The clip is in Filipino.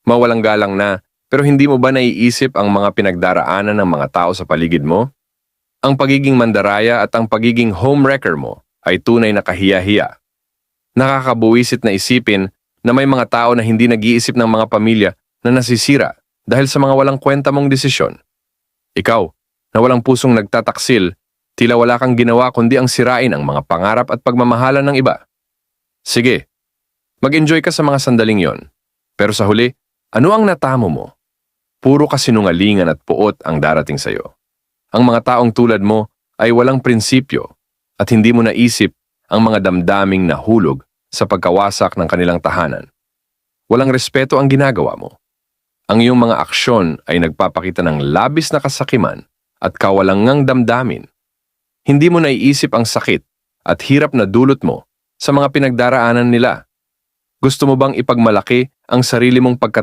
Mawalang galang na, pero hindi mo ba naiisip ang mga pinagdaraanan ng mga tao sa paligid mo? Ang pagiging mandaraya at ang pagiging homewrecker mo ay tunay na kahiya-hiya. Nakakabuwisit na isipin na may mga tao na hindi nag-iisip ng mga pamilya na nasisira dahil sa mga walang kwenta mong desisyon. Ikaw, na walang pusong nagtataksil, tila wala kang ginawa kundi ang sirain ang mga pangarap at pagmamahalan ng iba. Sige, mag-enjoy ka sa mga sandaling yon. Pero sa huli, ano ang natamo mo? Puro kasinungalingan at puot ang darating sa'yo. Ang mga taong tulad mo ay walang prinsipyo at hindi mo naisip ang mga damdaming nahulog sa pagkawasak ng kanilang tahanan. Walang respeto ang ginagawa mo. Ang iyong mga aksyon ay nagpapakita ng labis na kasakiman at kawalangang damdamin. Hindi mo naiisip ang sakit at hirap na dulot mo sa mga pinagdaraanan nila. Gusto mo bang ipagmalaki ang sarili mong